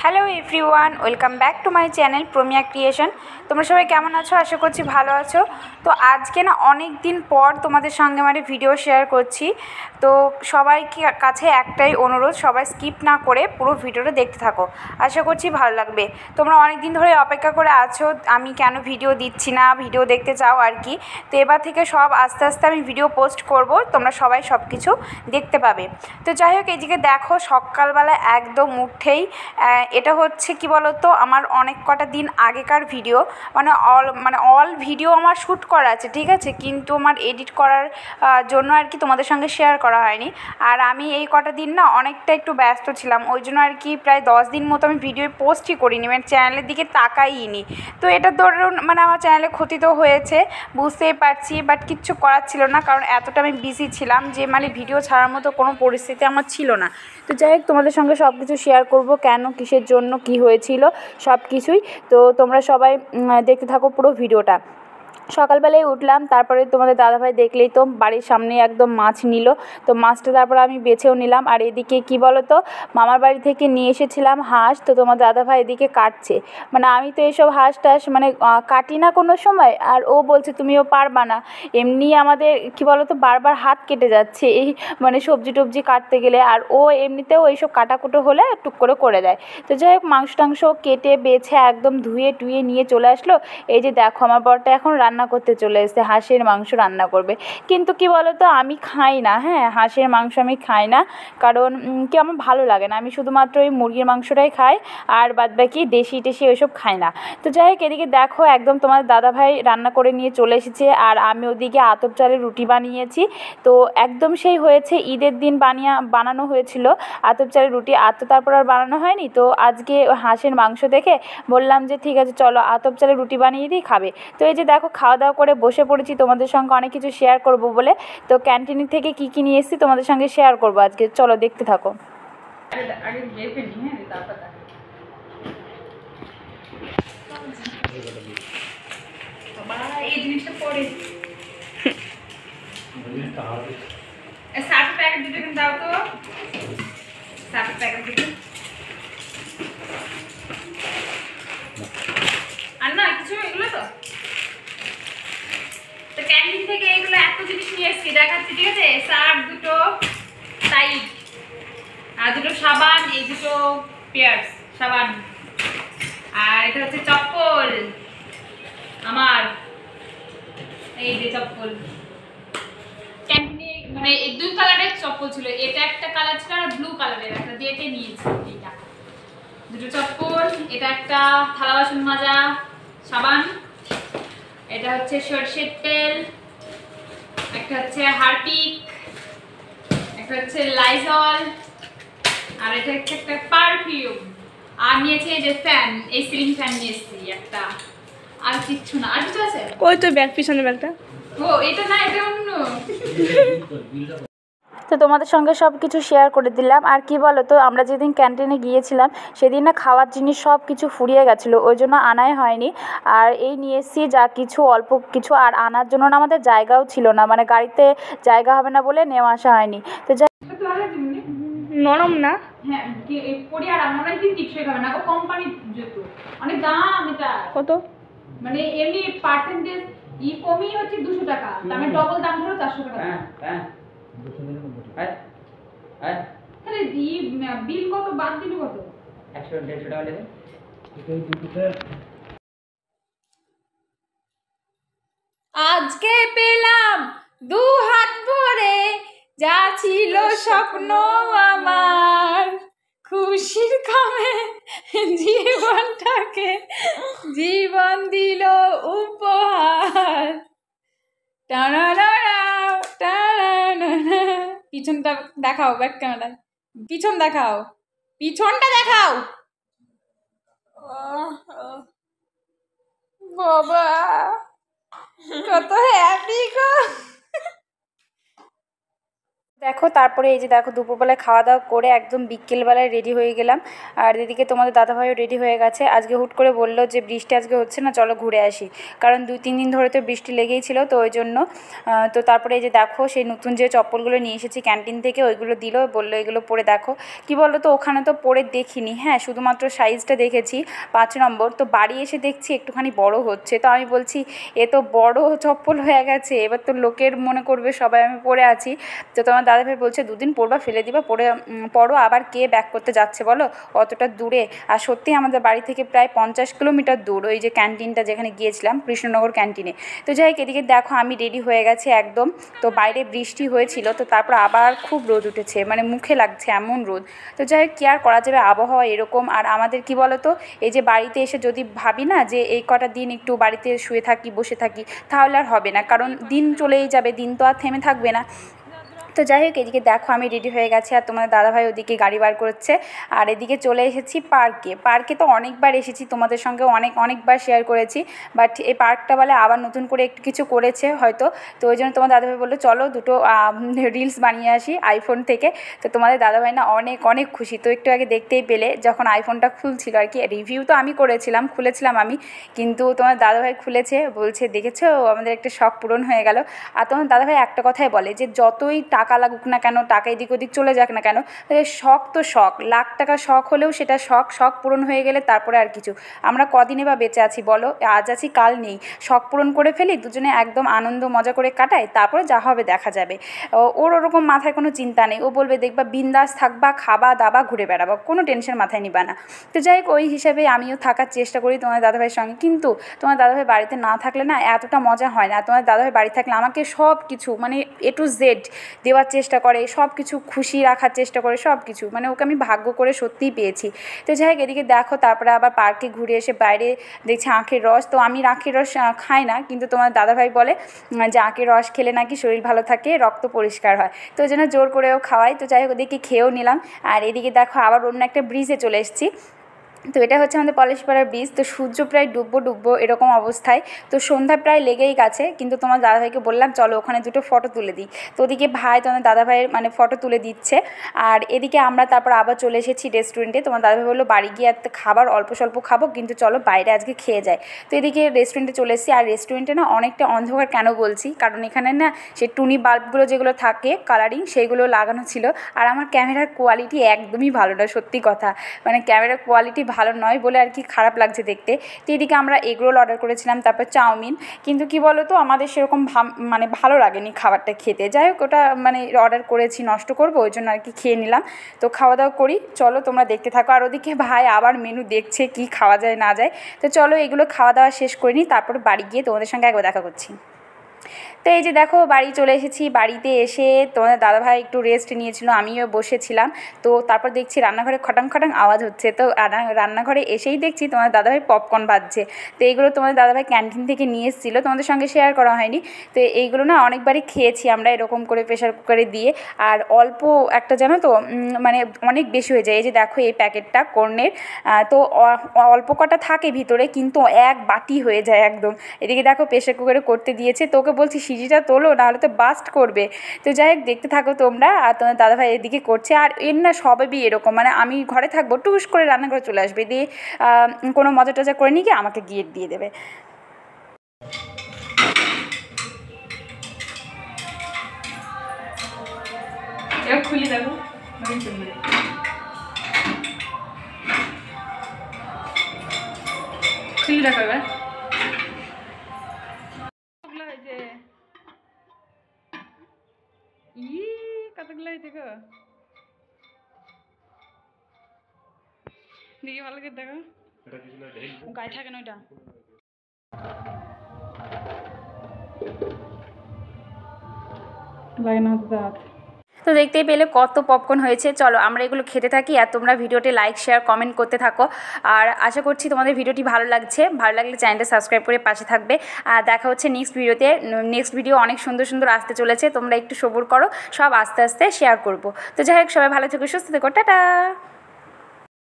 Hello everyone, welcome back to my channel Pramiya creation. তোমরা সবাই কেমন আছো? আশা করছি ভালো আছো। তো আজকে না অনেক দিন পর তোমাদের সঙ্গে মানে ভিডিও শেয়ার করছি। তো সবাইকে কাছে একটাই অনুরোধ, সবাই স্কিপ না করে পুরো ভিডিওটা দেখতে থাকো, আশা করছি ভালো লাগবে। তোমরা অনেক দিন ধরে অপেক্ষা করে আছো আমি কেন ভিডিও দিচ্ছি না, ভিডিও দেখতে চাও আর কি। তো এবার থেকে সব আস্তে আস্তে আমি ভিডিও পোস্ট করব, তোমরা সবাই সব কিছু দেখতে পাবে। তো যাই হোক, এইদিকে দেখো সকালবেলা একদম উঠেই এটা হচ্ছে কি বলো তো, আমার অনেক কটা দিন আগেকার ভিডিও, অল ভিডিও আমার শ্যুট করা আছে, ঠিক আছে, কিন্তু আমার এডিট করার জন্য আর কি তোমাদের সঙ্গে শেয়ার করা হয়নি। আর আমি এই কটা দিন না অনেকটা একটু ব্যস্ত ছিলাম, ওই জন্য আর কি প্রায় 10 দিন মতো আমি ভিডিও পোস্টই করিনি, মানে চ্যানেলের দিকে তাকাইনি। তো এটা ধরুন মানে আমার চ্যানেলে ক্ষতি তো হয়েছে, বুঝতেই পারছি, বাট কিচ্ছু করার ছিল না, কারণ এতটা আমি বিজি ছিলাম যে মানে ভিডিও ছাড়ার মতো কোনো পরিস্থিতি আমার ছিল না। তো যাই হোক, তোমাদের সঙ্গে সব কিছু শেয়ার করব, কেন, কিসের জন্য, কি হয়েছিল সব কিছুই। তো তোমরা সবাই দেখতে থাকো পুরো ভিডিওটা। সকালবেলায় উঠলাম, তারপরে তোমাদের দাদাভাই দেখলেই তো বাড়ির সামনে একদম মাছ নিল। তো মাছটা তারপরে আমি বেছেও নিলাম। আর এদিকে কি বলো তো, মামার বাড়ি থেকে নিয়ে এসেছিলাম হাঁস, তো তোমার দাদাভাই এদিকে কাটছে। মানে আমি তো এইসব হাঁস টাস মানে কাটি না কোনো সময়, আর ও বলছে তুমিও পারবা না। এমনি আমাদের কি বলো তো বারবার হাত কেটে যাচ্ছে এই মানে সবজি টবজি কাটতে গেলে, আর ও এমনিতেও এইসব কাটাকুটো হলে টুক করে দেয়। তো যাই হোক, মাংস টাংস কেটে বেছে একদম ধুয়ে টুয়ে নিয়ে চলে আসলো। এই যে দেখো, আমার বরটা এখন রান্না করতে চলে এসেছে, হাঁসের মাংস রান্না করবে। কিন্তু কি বলো তো, আমি খাই না, হ্যাঁ, হাঁসের মাংস আমি খাই না, কারণ কি আমার ভালো লাগে না। আমি শুধুমাত্র ওই মুরগির মাংসটাই খাই, আর বাদবাকি দেশি টেশি ওইসব খাই না। তো যাই হোক, এদিকে দেখো একদম তোমার দাদাভাই রান্না করে নিয়ে চলে এসেছে, আর আমি ওদিকে আতপ চালের রুটি বানিয়েছি। তো একদম সেই হয়েছে, ঈদের দিন বানানো হয়েছিল আতপ চালের রুটি, আর তো তারপর আর বানানো হয়নি। তো আজকে হাঁসের মাংস দেখে বললাম যে ঠিক আছে চলো আতপ চালের রুটি বানিয়ে দিই, খাবে। তো এই যে দেখো, খাওয়া দাওয়া করে বসে পড়েছি, তোমাদের সঙ্গে অনেক কিছু শেয়ার করব বলে। তো ক্যান্টিন থেকে কী কী নিয়ে এসেছি তোমাদের সঙ্গে শেয়ার করব আজকে, চলো দেখতে থাকো। এই জিনিসটা পরে সার্ফ প্যাকেট দুটো কিন্তু দাও তো, সার্ফ প্যাকেট দুটো। আর না কিছু এগুলো তো ক্যান্টিন থেকে এগুলো এত জিনিস নিয়ে এসেছি, দেখাচ্ছি, ঠিক আছে। সার্ফ দুটো, টাইট, আর দুটো সাবান, এই দুটো পেয়ার্স সাবান, আর এটা হচ্ছে চপ্পল আমার, এই যে চপ্পল। ক্যান্টিনে মানে এই দুই কালারের চপ্পল ছিল, এটা একটা কালার ছিল আর ব্লু কালারের একটা, দিয়ে এটা নিয়েছি। এইটা দুটো চপ্পল, এটা একটা থালা বাসন মাজা সাবান, এটা হচ্ছে সরষের তেল, একটা হচ্ছে হারপিক, একটা হচ্ছে লাইজল, আর এটা হচ্ছে একটা পারফিউম। আর নিয়েছি এই যে ফ্যান, এই সিলিং ফ্যান নিয়েছি একটা, আর কিচ্ছু না। আর কিছু আছে? ওই তো ব্যাগ, পিছনে ব্যাগটা। ও এটা না, এটা অন্য। তো তোমাদের সঙ্গে সব কিছু শেয়ার করে দিলাম। আর কি বলো তো, আমরা যেদিন ক্যান্টিনে গিয়েছিলাম সেদিন না খাওয়ার জিনিস সব কিছু ফুরিয়ে গেছিলো, ওই জন্য আনাই হয়নি। আর এই নিয়ে এসেছি যা কিছু, অল্প কিছু, আর আনার জন্য না আমাদের জায়গাও ছিল না, মানে গাড়িতে জায়গা হবে না বলে নেওয়া আসা হয়নি। তো নরম না, হ্যাঁ পরি, আর আমরা দিন টিকসই হবে না, কোম্পানি জুতো অনেক দাম। এটা কত মানে এমনি পার্সেন্টেজ কমই হচ্ছে 200 টাকা, তার মানে ডবল দাম ধরো 400 টাকা। হ্যাঁ 299। হ্যাঁ তাহলে বিল কত বাদ দিল, কত 100-150 টাকা নেবে এই দুটোতে। আজকে পেলাম 2 হাত ভরে, যা ছিল স্বপ্ন আমার, খুশির খামে জীবনটাকে জীবন দিল উপহার। পিছনটা দেখাও, ব্যাক ক্যামেরায় পিছন দেখাও, পিছনটা দেখাও। বাবা কত হ্যাপি গো। দেখো তারপরে এই যে দেখো দুপুরবেলায় খাওয়া দাওয়া করে একদম বিকেলবেলায় রেডি হয়ে গেলাম। আর এদিকে তোমাদের দাদাভাইও রেডি হয়ে গেছে। আজকে হুট করে বললো যে বৃষ্টি আজকে হচ্ছে না, চলো ঘুরে আসি, কারণ 2-3 দিন ধরে তো বৃষ্টি লেগেই ছিল, তো ওই জন্য। তো তারপরে এই যে দেখো সেই নতুন যে চপ্পলগুলো নিয়ে এসেছি ক্যান্টিন থেকে, ওইগুলো দিল, বললো এগুলো পরে দেখো। কি বললো তো, ওখানে তো পরে দেখিনি, হ্যাঁ শুধুমাত্র সাইজটা দেখেছি 5 নম্বর। তো বাড়ি এসে দেখছি একটুখানি বড় হচ্ছে, তো আমি বলছি এ তো বড় চপ্পল হয়ে গেছে, এবার তো লোকের মনে করবে সবাই আমি পরে আছি। তো তোমার দাদাভাই বলছে 2 দিন পরবা, ফেলে দিবা, পরো, আবার কে ব্যাক করতে যাচ্ছে বলো অতটা দূরে। আর সত্যি আমাদের বাড়ি থেকে প্রায় 50 কিলোমিটার দূর ওই যে ক্যান্টিনটা যেখানে গিয়েছিলাম, কৃষ্ণনগর ক্যান্টিনে। তো যাই হোক, এদিকে দেখো আমি রেডি হয়ে গেছি একদম। তো বাইরে বৃষ্টি হয়েছিল, তো তারপর আবার খুব রোদ উঠেছে, মানে মুখে লাগছে এমন রোদ। তো যাই হোক, কী আর করা যাবে, আবহাওয়া এরকম। আর আমাদের কি বলো তো, এই যে বাড়িতে এসে যদি ভাবি না যে এই কটা দিন একটু বাড়িতে শুয়ে থাকি, বসে থাকি, তাহলে আর হবে না, কারণ দিন চলেই যাবে, দিন তো আর থেমে থাকবে না। তো যাই হোক, এদিকে দেখো আমি রেডি হয়ে গেছি, আর তোমাদের দাদাভাই ওদিকে গাড়ি বার করছে। আর এদিকে চলে এসেছি পার্কে তো অনেকবার এসেছি, তোমাদের সঙ্গে অনেকবার শেয়ার করেছি, বাট এই পার্কটা বলে আবার নতুন করে একটু কিছু করেছে হয়তো। তো ওই জন্য তোমার দাদাভাই বললো চলো দুটো রিলস বানিয়ে আসি আইফোন থেকে। তো তোমাদের দাদাভাই না অনেক খুশি। তো একটু আগে দেখতেই পেলে যখন আইফোনটা খুলছিল আর কি, রিভিউ তো আমি খুলেছিলাম আমি, কিন্তু তোমার দাদাভাই খুলেছে, বলছে দেখেছো আমাদের একটা শখ পূরণ হয়ে গেল। আর তোমার দাদাভাই একটা কথাই বলে যে যতই টাকা লাগুক না কেন, টাকা এদিক ওদিক চলে যাক না কেন, শখ তো শখ, লাখ টাকা শখ হলেও সেটা শখ পূরণ হয়ে গেলে তারপরে আর কিছু, আমরা কদিনে বা বেঁচে আছি বলো, আজ আছি কাল নেই, শখ পূরণ করে ফেলি, দুজনে একদম আনন্দ মজা করে কাটাই, তারপরে যা হবে দেখা যাবে। ওর ওরকম মাথায় কোনো চিন্তা নেই, ও বলবে দেখবা বিন্দাস থাকবা, খাবা দাবা, ঘুরে বেড়াবা, কোনো টেনশন মাথায় নিবা না। তো যাই হোক, ওই হিসাবে আমিও থাকার চেষ্টা করি তোমার দাদাভাইয়ের সঙ্গে। কিন্তু তোমার দাদাভাই বাড়িতে না থাকলে না এতটা মজা হয় না। তোমার দাদাভাই বাড়ি থাকলে আমাকে সব কিছু মানে A to Z দেওয়ার চেষ্টা করে, সব কিছু খুশি রাখার চেষ্টা করে, সব কিছু, মানে ওকে আমি ভাগ্য করে সত্যিই পেয়েছি। তো যাই হোক, এদিকে দেখো তারপরে আবার পার্কে ঘুরে এসে বাইরে দেখছি আখের রস। তো আমি আখের রস খাই না, কিন্তু তোমার দাদাভাই বলে যে আখের রস খেলে নাকি শরীর ভালো থাকে, রক্ত পরিষ্কার হয়, তো ওই জন্য জোর করেও খাওয়াই। তো যাই হোক, ওদিকে খেয়েও নিলাম। আর এদিকে দেখো আবার অন্য একটা ব্রিজে চলে এসেছি। তো এটা হচ্ছে আমাদের পলাশপাড়ার ব্রিজ। তো সূর্য প্রায় ডুববো এরকম অবস্থায়, তো সন্ধ্যা প্রায় লেগেই গেছে, কিন্তু তোমার দাদাভাইকে বললাম চলো ওখানে দুটো ফটো তুলে দিই। তো ওদিকে ভাই তোমার দাদাভাইয়ের মানে ফটো তুলে দিচ্ছে। আর এদিকে আমরা তারপর আবার চলে এসেছি রেস্টুরেন্টে। তোমার দাদাভাই বললো বাড়ি গিয়ে এত খাবার অল্প স্বল্প খাবো, কিন্তু চলো বাইরে আজকে খেয়ে যায়। তো এদিকে রেস্টুরেন্টে চলে এসেছি। আর রেস্টুরেন্টে না অনেকটা অন্ধকার কেন বলছি, কারণ এখানে না সেই টুনি বাল্বগুলো যেগুলো থাকে কালারিং, সেইগুলো লাগানো ছিল। আর আমার ক্যামেরার কোয়ালিটি একদমই ভালো না, সত্যি কথা, মানে ক্যামেরার কোয়ালিটি ভালো নয় বলে আর কি খারাপ লাগছে দেখতে। তো এদিকে আমরা এগরোল অর্ডার করেছিলাম, তারপর চাউমিন, কিন্তু কি বলো তো আমাদের সেরকম মানে ভালো লাগেনি খাবারটা খেতে। যাই হোক, ওটা মানে অর্ডার করেছি, নষ্ট করবো ওই জন্য আর কি খেয়ে নিলাম। তো খাওয়া দাওয়া করি, চলো তোমরা দেখতে থাকো। আর ওদিকে ভাই আবার মেনু দেখছে কি খাওয়া যায় না যায়। তো চলো এগুলো খাওয়া দাওয়া শেষ করে নিই, তারপর বাড়ি গিয়ে তোমাদের সঙ্গে একবার দেখা করছি। তো এই যে দেখো বাড়ি চলে এসেছি। বাড়িতে এসে তোমাদের দাদাভাই একটু রেস্ট নিয়েছিল, আমিও বসেছিলাম। তো তারপর দেখছি রান্নাঘরে খটাং আওয়াজ হচ্ছে। তো রান্নাঘরে এসেই দেখছি তোমাদের দাদাভাই পপকর্ন ভাজছে। তো এইগুলো তোমাদের দাদাভাই ক্যান্টিন থেকে নিয়ে এসেছিলো, তোমাদের সঙ্গে শেয়ার করা হয়নি। তো এইগুলো না অনেকবারই খেয়েছি আমরা এরকম করে প্রেশার কুকারে দিয়ে। আর অল্প একটা জানো তো মানে অনেক বেশি হয়ে যায়। এই যে দেখো এই প্যাকেটটা কর্নের, তো অল্প কটা থাকে ভিতরে, কিন্তু এক বাটি হয়ে যায় একদম। এদিকে দেখো প্রেশার কুকারে করতে দিয়েছে, তোকে বলছি সিটিটা তোলো, নাহলে তো বাস্ট করবে। তো যাই হোক, দেখতে থাকো তোমরা। আর তোমার দাদাভাই এদিকে করছে। আর এর না সবাই এরকম, মানে আমি ঘরে থাকবো টুস করে রান্নাঘরে চলে আসবে, দিয়ে কোনো মজা টজা করে নিয়ে গিয়ে আমাকে গিয়ে দিয়ে দেবে। খুলি দেখো, খুলি দেখো এবার কতগুলো হয়েছে গো, দেখি ভালো করে দেখো, গায়ে থাকে না ওইটা। লাগে না দাঁত। তো দেখতেই পেলে কত পপকর্ন হয়েছে। চলো আমরা এগুলো খেতে থাকি, আর তোমরা ভিডিওটি লাইক শেয়ার কমেন্ট করতে থাকো। আর আশা করছি তোমাদের ভিডিওটি ভালো লাগছে, ভালো লাগলে চ্যানেলটা সাবস্ক্রাইব করে পাশে থাকবে। আর দেখা হচ্ছে নেক্সট ভিডিওতে। নেক্সট ভিডিও অনেক সুন্দর আসতে চলেছে, তোমরা একটু সবুর করো, সব আস্তে আস্তে শেয়ার করবো। তো যাই হোক, সবাই ভালো থেকো, সুস্থ থেকো, টাটা।